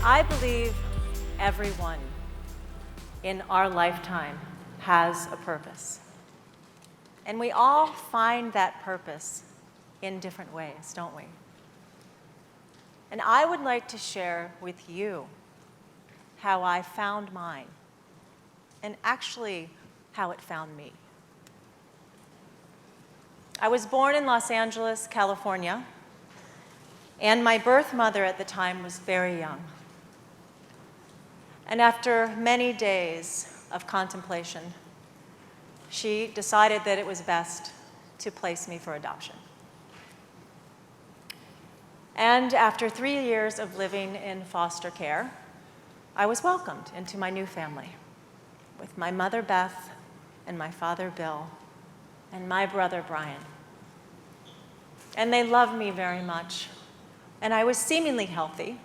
I believe everyone in our lifetime has a purpose. And we all find that purpose in different ways, don't we? And I would like to share with you how I found mine, and actually how it found me. I was born in Los Angeles, California, and my birth mother at the time was very young. And after many days of contemplation, she decided that it was best to place me for adoption. And after 3 years of living in foster care, I was welcomed into my new family with my mother, Beth, and my father, Bill, and my brother, Brian. And they loved me very much, and I was seemingly healthy,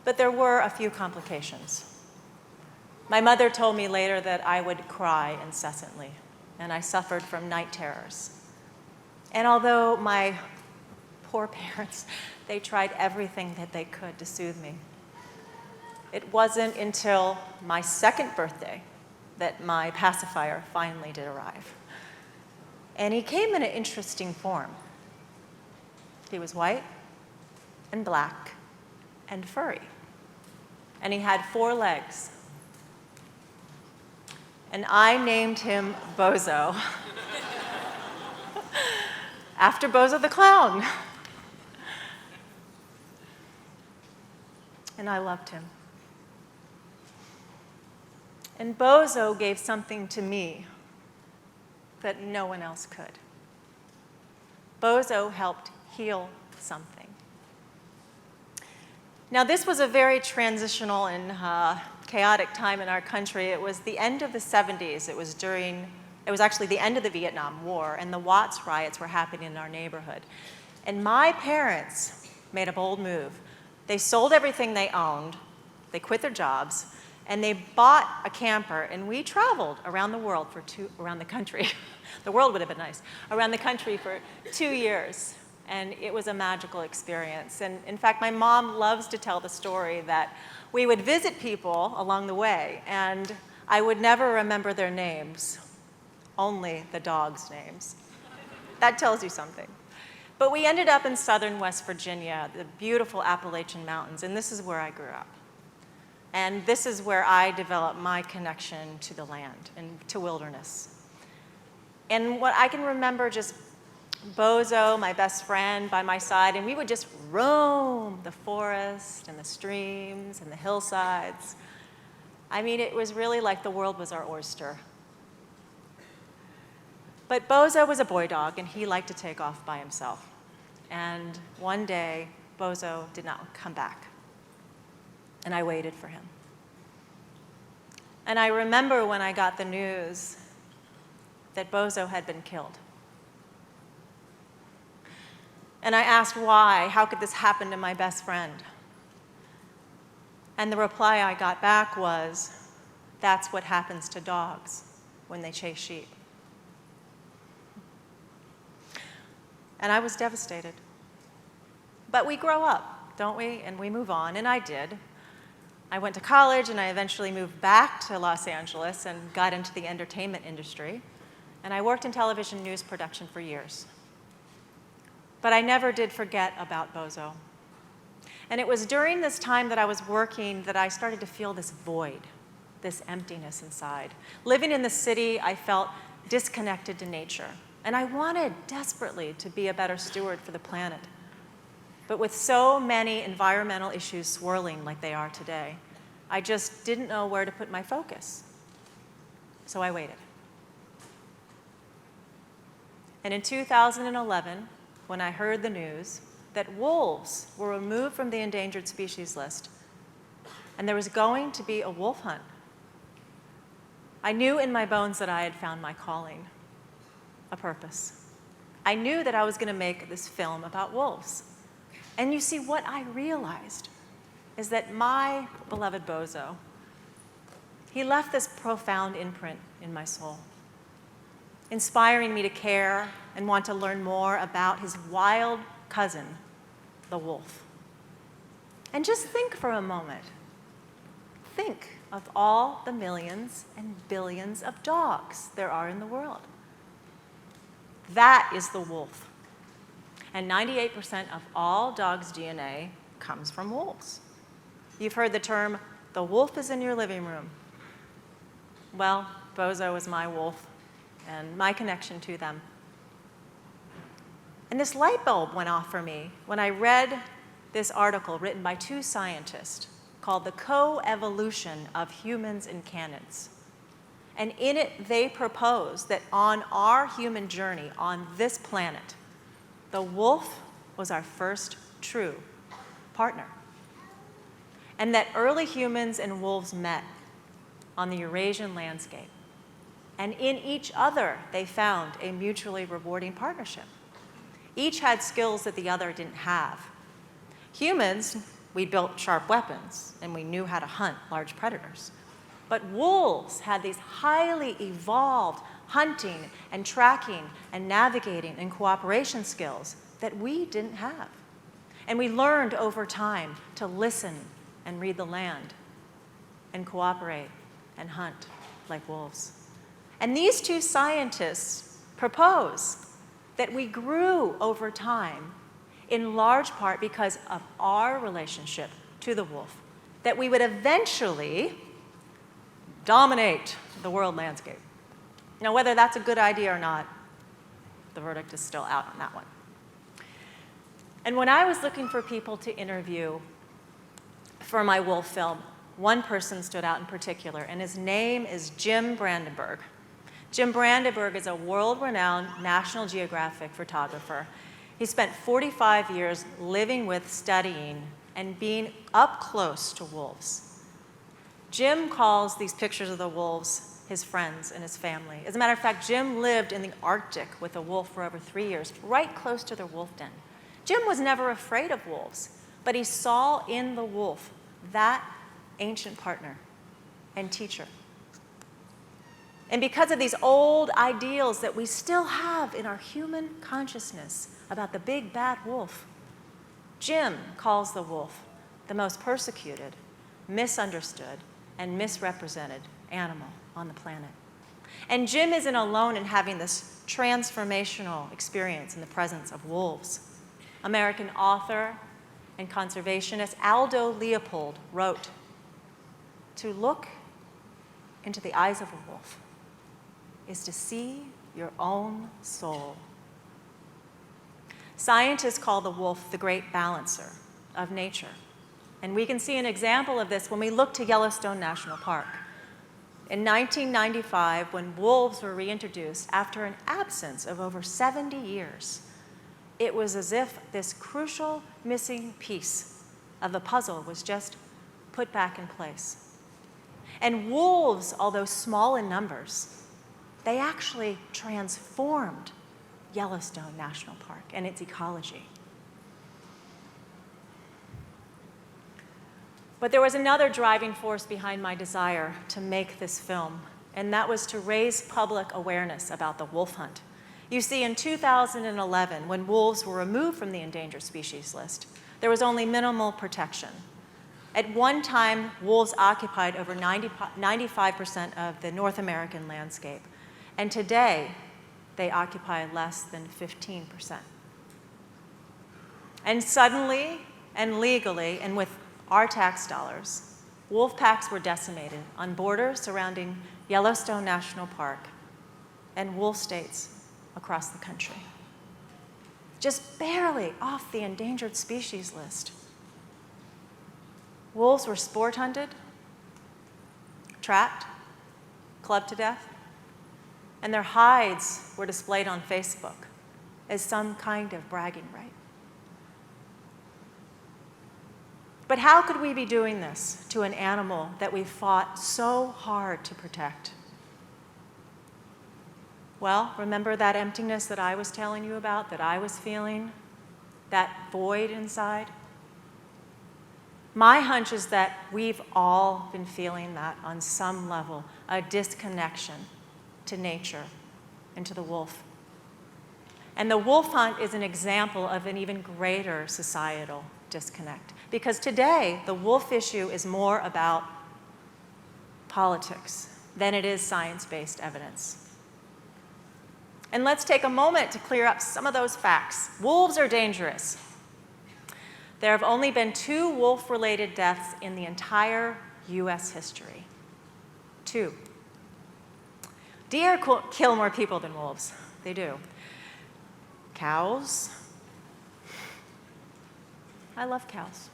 but there were a few complications. My mother told me later that I would cry incessantly, and I suffered from night terrors. And although my poor parents, they tried everything that they could to soothe me, it wasn't until my second birthday that my pacifier finally did arrive. And he came in an interesting form. He was white and black and furry. And he had 4 legs. And I named him Bozo, after Bozo the Clown. And I loved him. And Bozo gave something to me that no one else could. Bozo helped heal something. Now, this was a very transitional and chaotic time in our country. It was the end of the 70s. It was actually the end of the Vietnam War, and the Watts riots were happening in our neighborhood. And my parents made a bold move. They sold everything they owned, they quit their jobs, and they bought a camper, and we traveled around the world around the country. The world would have been nice. Around the country for 2 years. And it was a magical experience. And in fact, my mom loves to tell the story that we would visit people along the way, and I would never remember their names, only the dogs' names. That tells you something. But we ended up in southern West Virginia, the beautiful Appalachian Mountains, and this is where I grew up. And this is where I developed my connection to the land and to wilderness. And what I can remember, just Bozo, my best friend, by my side, and we would just roam the forest and the streams and the hillsides. I mean, it was really like the world was our oyster. But Bozo was a boy dog, and he liked to take off by himself. And one day, Bozo did not come back. And I waited for him. And I remember when I got the news that Bozo had been killed. And I asked why, how could this happen to my best friend? And the reply I got back was, that's what happens to dogs when they chase sheep. And I was devastated. But we grow up, don't we? And we move on, and I did. I went to college, and I eventually moved back to Los Angeles and got into the entertainment industry. And I worked in television news production for years. But I never did forget about Bozo. And it was during this time that I was working that I started to feel this void, this emptiness inside. Living in the city, I felt disconnected to nature. And I wanted desperately to be a better steward for the planet. But with so many environmental issues swirling like they are today, I just didn't know where to put my focus. So I waited. And in 2011, when I heard the news that wolves were removed from the endangered species list, and there was going to be a wolf hunt, I knew in my bones that I had found my calling, a purpose. I knew that I was going to make this film about wolves. And you see, what I realized is that my beloved Bozo, he left this profound imprint in my soul, inspiring me to care and want to learn more about his wild cousin, the wolf. And just think for a moment. Think of all the millions and billions of dogs there are in the world. That is the wolf. And 98% of all dogs' DNA comes from wolves. You've heard the term, the wolf is in your living room. Well, Bozo is my wolf and my connection to them. And this light bulb went off for me when I read this article written by two scientists called The Co-Evolution of Humans and Canids. And in it, they propose that on our human journey on this planet, the wolf was our first true partner. And that early humans and wolves met on the Eurasian landscape. And in each other, they found a mutually rewarding partnership. Each had skills that the other didn't have. Humans, we built sharp weapons, and we knew how to hunt large predators. But wolves had these highly evolved hunting and tracking and navigating and cooperation skills that we didn't have. And we learned over time to listen and read the land and cooperate and hunt like wolves. And these two scientists propose that we grew over time in large part because of our relationship to the wolf, that we would eventually dominate the world landscape. Now, whether that's a good idea or not, the verdict is still out on that one. And when I was looking for people to interview for my wolf film, one person stood out in particular, and his name is Jim Brandenburg. Jim Brandenburg is a world-renowned National Geographic photographer. He spent 45 years living with, studying, and being up close to wolves. Jim calls these pictures of the wolves his friends and his family. As a matter of fact, Jim lived in the Arctic with a wolf for over 3 years, right close to their wolf den. Jim was never afraid of wolves, but he saw in the wolf that ancient partner and teacher. And because of these old ideals that we still have in our human consciousness about the big bad wolf, Jim calls the wolf the most persecuted, misunderstood, and misrepresented animal on the planet. And Jim isn't alone in having this transformational experience in the presence of wolves. American author and conservationist Aldo Leopold wrote, "To look into the eyes of a wolf is to see your own soul." Scientists call the wolf the great balancer of nature. And we can see an example of this when we look to Yellowstone National Park. In 1995, when wolves were reintroduced after an absence of over 70 years, it was as if this crucial missing piece of the puzzle was just put back in place. And wolves, although small in numbers, they actually transformed Yellowstone National Park and its ecology. But there was another driving force behind my desire to make this film, and that was to raise public awareness about the wolf hunt. You see, in 2011, when wolves were removed from the endangered species list, there was only minimal protection. At one time, wolves occupied over 95% of the North American landscape, and today, they occupy less than 15%. And suddenly and legally, and with our tax dollars, wolf packs were decimated on borders surrounding Yellowstone National Park and wolf states across the country. Just barely off the endangered species list. Wolves were sport hunted, trapped, clubbed to death, and their hides were displayed on Facebook as some kind of bragging right. But how could we be doing this to an animal that we fought so hard to protect? Well, remember that emptiness that I was telling you about, that I was feeling? That void inside? My hunch is that we've all been feeling that on some level, a disconnection to nature and to the wolf. And the wolf hunt is an example of an even greater societal disconnect. Because today, the wolf issue is more about politics than it is science-based evidence. And let's take a moment to clear up some of those facts. Wolves are dangerous. There have only been 2 wolf-related deaths in the entire US history. 2. Deer kill more people than wolves. They do. Cows. I love cows.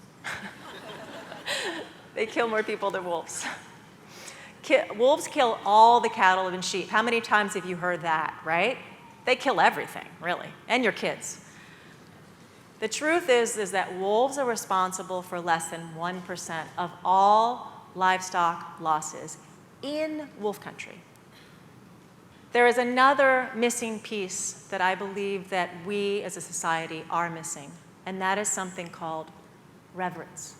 They kill more people than wolves. Wolves kill all the cattle and sheep. How many times have you heard that, right? They kill everything, really, and your kids. The truth is that wolves are responsible for less than 1% of all livestock losses in wolf country. There is another missing piece that I believe that we as a society are missing, and that is something called reverence.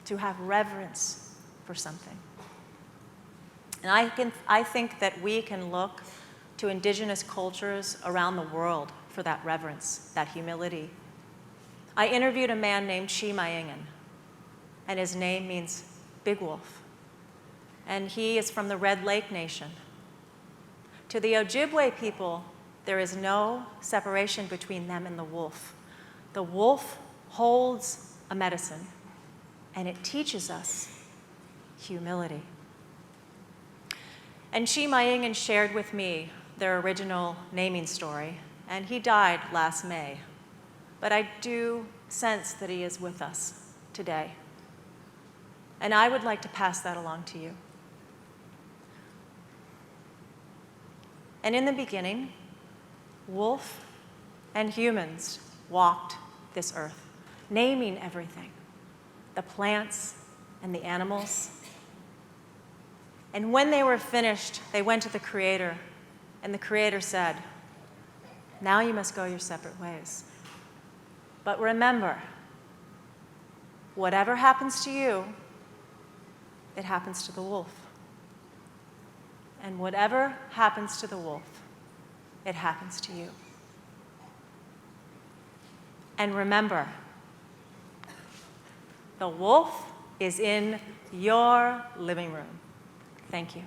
To have reverence for something. And I think that we can look to indigenous cultures around the world for that reverence, that humility. I interviewed a man named Chimayingan, and his name means big wolf. And he is from the Red Lake Nation. To the Ojibwe people, there is no separation between them and the wolf. The wolf holds a medicine, and it teaches us humility. And Chimayingan shared with me their original naming story, and he died last May. But I do sense that he is with us today. And I would like to pass that along to you. And in the beginning, wolf and humans walked this earth, naming everything, the plants and the animals. And when they were finished, they went to the Creator, and the Creator said, "Now you must go your separate ways. But remember, whatever happens to you, it happens to the wolf. And whatever happens to the wolf, it happens to you. And remember, the wolf is in your living room." Thank you.